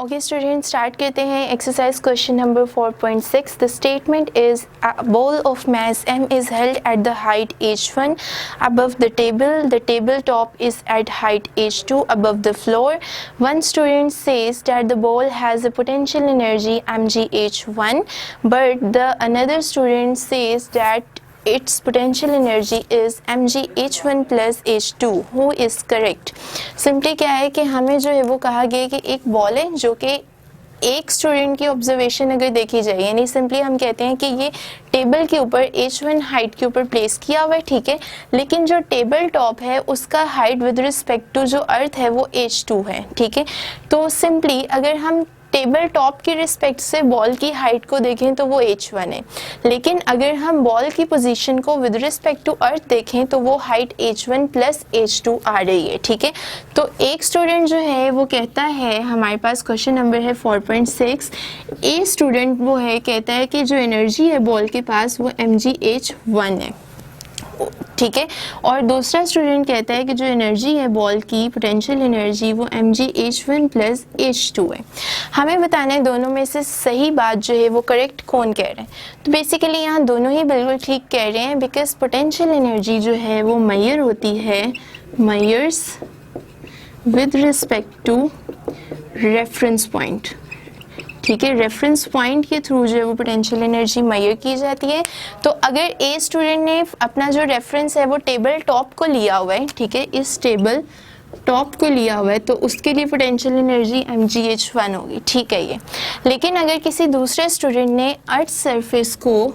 Okay student, start करते हैं exercise question number 4.6. The statement is a ball of mass m is held at the height h1 above the table. The table top is at height h2 above the floor. One student says that the ball has a potential energy mgh1, but the another student says that its potential energy is mgh1 plus h2. Who is correct? Simply क्या है कि हमें जो है वो कहा गया है कि एक बॉल है जो कि एक स्टूडेंट की ऑब्जर्वेशन अगर देखी जाए, यानी सिंपली हम कहते हैं कि ये टेबल के ऊपर h1 हाइट के ऊपर प्लेस किया हुआ है, ठीक है, लेकिन जो टेबल टॉप है उसका हाइट विद रिस्पेक्ट टू जो अर्थ है वो h2 है, ठीक है। तो सिंपली अगर हम टेबल टॉप की रिस्पेक्ट से बॉल की हाइट को देखें तो वो h1 है, लेकिन अगर हम बॉल की पोजीशन को विद रिस्पेक्ट टू अर्थ देखें तो वो हाइट h1 प्लस h2 आ रही है, ठीक है। तो एक स्टूडेंट जो है वो कहता है, हमारे पास क्वेश्चन नंबर है 4.6, ए स्टूडेंट वो है कहता है कि जो एनर्जी है बॉल के पास वो mgh1 है, ठीक है, और दूसरा स्टूडेंट कहता है कि जो एनर्जी है बॉल की पोटेंशियल एनर्जी वो mgh1 प्लस h2 है। हमें बताना है दोनों में से सही बात जो है वो करेक्ट कौन कह रहे हैं। तो बेसिकली यहाँ दोनों ही बिल्कुल ठीक कह रहे हैं, बिकॉज पोटेंशियल एनर्जी जो है वो मेजर होती है, measures with respect to reference point, ठीक है, रेफरेंस पॉइंट के थ्रू जो है वो पोटेंशियल एनर्जी मेजर की जाती है। तो अगर ए स्टूडेंट ने अपना जो रेफरेंस है वो टेबल टॉप को लिया हुआ है, ठीक है, इस टेबल टॉप को लिया हुआ है, तो उसके लिए पोटेंशियल एनर्जी mgh1 होगी, ठीक है ये। लेकिन अगर किसी दूसरे स्टूडेंट ने अर्थ सरफेस को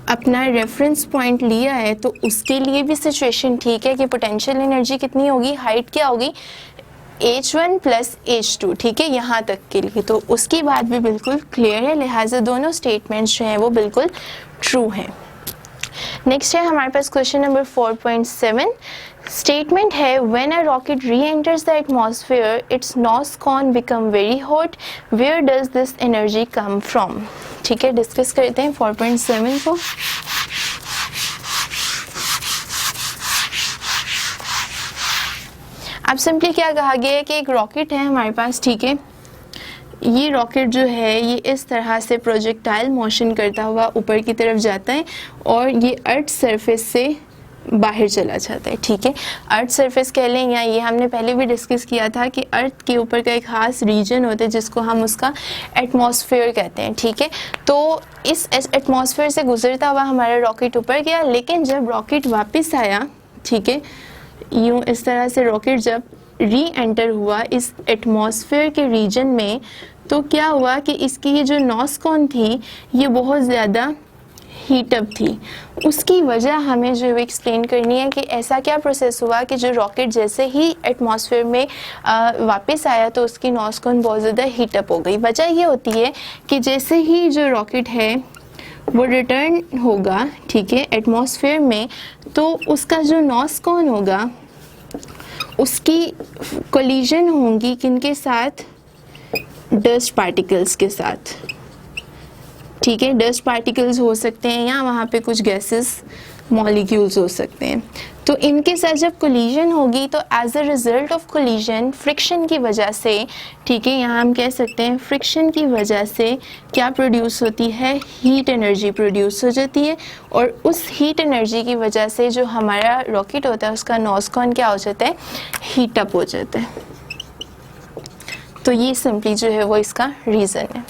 अपना रेफरेंस पॉइंट लिया है तो उसके लिए भी सिचुएशन ठीक है कि पोटेंशियल एनर्जी कितनी होगी, हाइट क्या होगी, h1 प्लस h2, ठीक है, यहाँ तक के लिए। तो उसकी बात भी बिल्कुल क्लियर है, लिहाजा दोनों स्टेटमेंट्स जो हैं वो बिल्कुल ट्रू हैं। नेक्स्ट है हमारे पास क्वेश्चन नंबर 4.7. स्टेटमेंट है when a rocket reenters the atmosphere its nose cone become very hot, where does this energy come from, ठीक है। डिस्कस करते हैं 4.7 को। अब सिंपली क्या कहा गया है कि एक रॉकेट है हमारे पास, ठीक है, ये रॉकेट जो है ये इस तरह से प्रोजेक्टाइल मोशन करता हुआ ऊपर की तरफ जाता है और ये अर्थ सरफेस से बाहर चला जाता है, ठीक है। अर्थ सरफेस कह लें, या ये हमने पहले भी डिस्कस किया था कि अर्थ के ऊपर का एक खास रीजन होता है जिसको हम उसका एटमॉस्फेयर कहते हैं, ठीक है। तो इस एटमॉस्फेयर से गुजरता हुआ हमारा रॉकेट ऊपर गया, लेकिन जब रॉकेट वापस आया, ठीक है, यूँ इस तरह से रॉकेट जब री एंटर हुआ इस एटमॉस्फेयर के रीजन में, तो क्या हुआ कि इसकी ये जो नॉस कॉन थी ये बहुत ज़्यादा हीटअप थी। उसकी वजह हमें जो एक्सप्लेन करनी है कि ऐसा क्या प्रोसेस हुआ कि जो रॉकेट जैसे ही एटमॉस्फेयर में वापस आया तो उसकी नॉस कॉन बहुत ज़्यादा हीटअप हो गई। वजह ये होती है कि जैसे ही जो रॉकेट है वो रिटर्न होगा, ठीक है, एटमॉस्फेयर में, तो उसका जो नॉस कॉन होगा उसकी कोलिजन होंगी किनके साथ, डस्ट पार्टिकल्स के साथ, ठीक है। डस्ट पार्टिकल्स हो सकते हैं या वहाँ पे कुछ गैसेस मॉलिक्यूल्स हो सकते हैं। तो इनके साथ जब कोलिजन होगी तो as a result of collision, friction की वजह से, ठीक है, यहाँ हम कह सकते हैं फ्रिक्शन की वजह से क्या प्रोड्यूस होती है, हीट एनर्जी प्रोड्यूस हो जाती है, और उस हीट एनर्जी की वजह से जो हमारा रॉकेट होता है उसका नॉस कॉन क्या हो जाता है, हीटअप हो जाता है। तो ये सिंपली जो है वो इसका रीज़न है।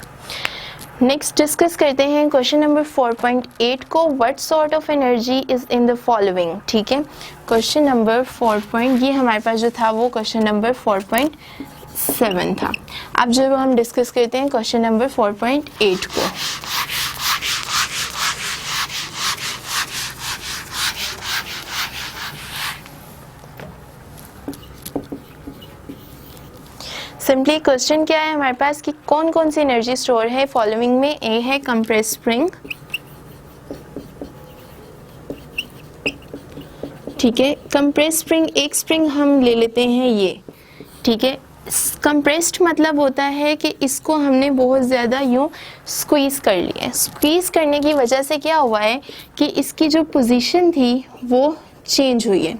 नेक्स्ट डिस्कस करते हैं क्वेश्चन नंबर 4.8 को। What sort of energy is in the following, ठीक है। Question number 4. ये हमारे पास जो था वो क्वेश्चन नंबर 4.7 था। अब जो हम डिस्कस करते हैं क्वेश्चन नंबर 4.8 को। सिंपली क्वेश्चन क्या है हमारे पास कि कौन कौन सी एनर्जी स्टोर है फॉलोइंग में। ए है कंप्रेस स्प्रिंग, ठीक है, कंप्रेस स्प्रिंग, एक स्प्रिंग हम ले लेते हैं ये, ठीक है। कंप्रेस्ड मतलब होता है कि इसको हमने बहुत ज़्यादा यूँ स्क्वीज़ कर लिया है। स्क्वीज़ करने की वजह से क्या हुआ है कि इसकी जो पोजीशन थी वो चेंज हुई है।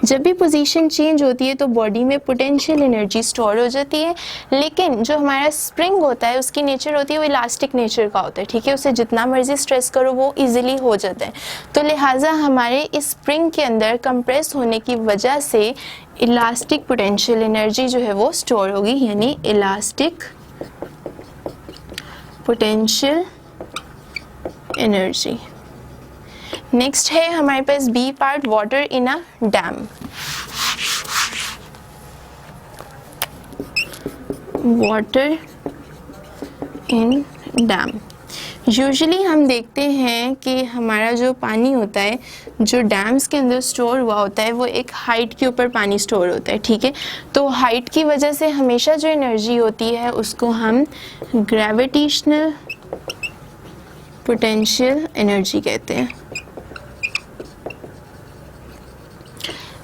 जब भी पोजीशन चेंज होती है तो बॉडी में पोटेंशियल एनर्जी स्टोर हो जाती है, लेकिन जो हमारा स्प्रिंग होता है उसकी नेचर होती है वो इलास्टिक नेचर का होता है, ठीक है, उसे जितना मर्जी स्ट्रेस करो वो इजीली हो जाता है। तो लिहाजा हमारे इस स्प्रिंग के अंदर कंप्रेस होने की वजह से इलास्टिक पोटेंशियल एनर्जी जो है वो स्टोर होगी, यानी इलास्टिक पोटेंशियल एनर्जी। नेक्स्ट है हमारे पास B part, water in a dam. Water in dam, usually हम देखते हैं कि हमारा जो पानी होता है जो डैम्स के अंदर स्टोर हुआ होता है वो एक हाइट के ऊपर पानी स्टोर होता है, ठीक है। तो हाइट की वजह से हमेशा जो एनर्जी होती है उसको हम ग्रेविटेशनल पोटेंशियल एनर्जी कहते हैं।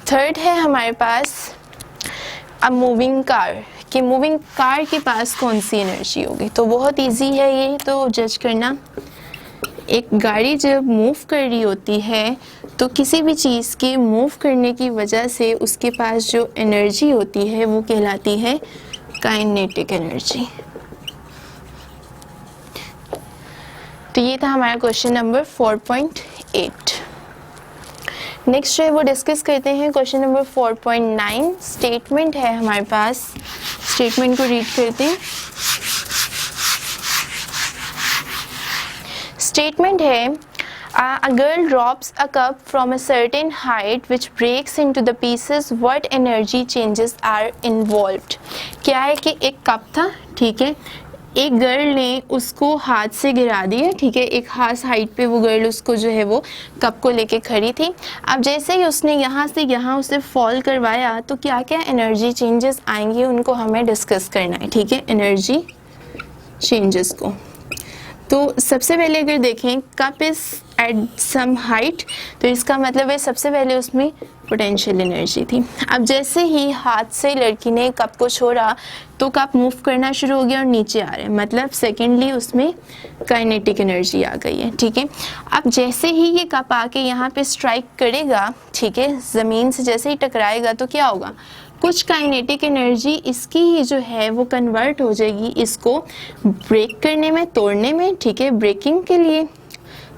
थर्ड है हमारे पास अ मूविंग कार, कि मूविंग कार के पास कौन सी एनर्जी होगी। तो बहुत इजी है ये तो जज करना। एक गाड़ी जब मूव कर रही होती है तो किसी भी चीज़ के मूव करने की वजह से उसके पास जो एनर्जी होती है वो कहलाती है काइनेटिक एनर्जी। तो ये था हमारा क्वेश्चन नंबर 4.8। नेक्स्ट जो है वो डिस्कस करते हैं क्वेश्चन नंबर 4.9। स्टेटमेंट है हमारे पास, स्टेटमेंट को रीड करते हैं। स्टेटमेंट है a girl drops a cup from a certain height which breaks into the pieces. What energy changes are involved? क्या है कि एक कप था, ठीक है, एक गर्ल ने उसको हाथ से गिरा दिया, ठीक है, एक खास हाइट पे वो गर्ल उसको जो है वो कप को लेके खड़ी थी। अब जैसे ही उसने यहाँ से यहाँ उसे फॉल करवाया तो क्या क्या एनर्जी चेंजेस आएंगे उनको हमें डिस्कस करना है, ठीक है, एनर्जी चेंजेस को। तो सबसे पहले अगर देखें cup is at some height, तो इसका मतलब है सबसे पहले उसमें पोटेंशियल एनर्जी थी। अब जैसे ही हाथ से लड़की ने कप को छोड़ा तो कप मूव करना शुरू हो गया और नीचे आ रहा है, मतलब सेकेंडली उसमें काइनेटिक एनर्जी आ गई है, ठीक है। अब जैसे ही ये कप आके यहाँ पे स्ट्राइक करेगा, ठीक है, ज़मीन से जैसे ही टकराएगा तो क्या होगा, कुछ काइनेटिक एनर्जी इसकी ही जो है वो कन्वर्ट हो जाएगी इसको ब्रेक करने में, तोड़ने में, ठीक है, ब्रेकिंग के लिए,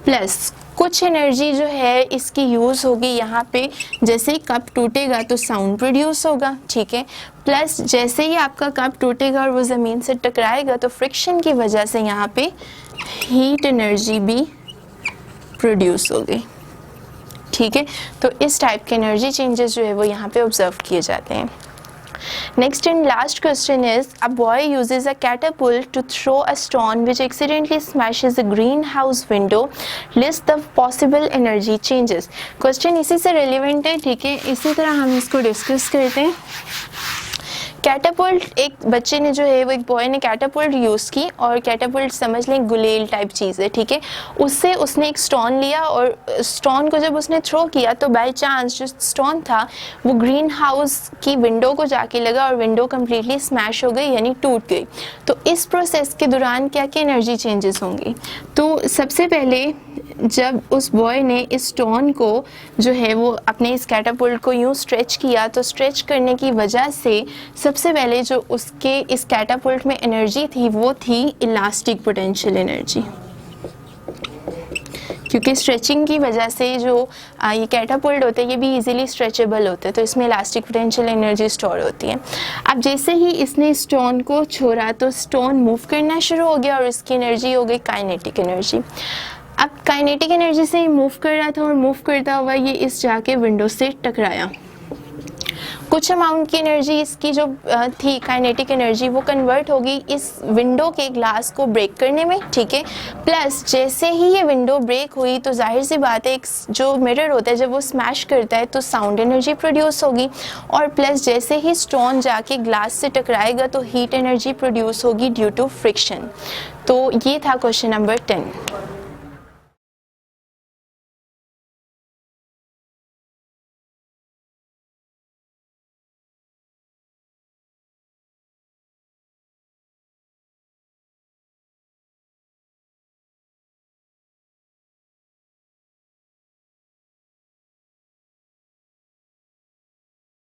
प्लस कुछ एनर्जी जो है इसकी यूज़ होगी यहाँ पे, जैसे ही कप टूटेगा तो साउंड प्रोड्यूस होगा, ठीक है, प्लस जैसे ही आपका कप टूटेगा और वो ज़मीन से टकराएगा तो फ्रिक्शन की वजह से यहाँ पे हीट एनर्जी भी प्रोड्यूस होगी, ठीक है। तो इस टाइप के एनर्जी चेंजेस जो है वो यहाँ पे ऑब्जर्व किए जाते हैं। Next and last question is, a boy uses a catapult to throw a stone which accidentally smashes a greenhouse window. List the possible energy changes. Question इसी से relevant है, ठीक है, इसी तरह हम इसको डिस्कस करते हैं। कैटापुल्ट, एक बच्चे ने जो है वो, एक बॉय ने कैटापुल्ट यूज़ की, और कैटापुल्ट समझ लें गुलेल टाइप चीज़ है, ठीक है, उससे उसने एक स्टोन लिया और स्टोन को जब उसने थ्रो किया तो बाय चांस जो स्टोन था वो ग्रीन हाउस की विंडो को जाके लगा और विंडो कम्प्लीटली स्मैश हो गई, यानी टूट गई। तो इस प्रोसेस के दौरान क्या क्या एनर्जी चेंजेस होंगी। तो सबसे पहले जब उस बॉय ने इस स्टोन को जो है वो अपने इस कैटापुल्ट को यूँ स्ट्रेच किया तो स्ट्रेच करने की वजह से सबसे पहले जो उसके इस कैटापुल्ट में एनर्जी थी वो थी इलास्टिक पोटेंशियल एनर्जी, क्योंकि स्ट्रेचिंग की वजह से जो ये कैटापुल्ट होते हैं ये भी इजीली स्ट्रेचेबल होते हैं, तो इसमें इलास्टिक पोटेंशियल एनर्जी स्टोर होती है। अब जैसे ही इसने स्टोन को छोड़ा तो स्टोन मूव करना शुरू हो गया और इसकी एनर्जी हो गई काइनेटिक एनर्जी। अब काइनेटिक एनर्जी से मूव कर रहा था और मूव करता हुआ ये इस जाके विंडो से टकराया। कुछ अमाउंट की एनर्जी इसकी जो थी काइनेटिक एनर्जी वो कन्वर्ट होगी इस विंडो के ग्लास को ब्रेक करने में, ठीक है, प्लस जैसे ही ये विंडो ब्रेक हुई तो जाहिर सी बात है एक जो मिरर होता है जब वो स्मैश करता है तो साउंड एनर्जी प्रोड्यूस होगी, और प्लस जैसे ही स्टोन जाके ग्लास से टकराएगा तो हीट एनर्जी प्रोड्यूस होगी ड्यू टू फ्रिक्शन। तो ये था क्वेश्चन नंबर 10।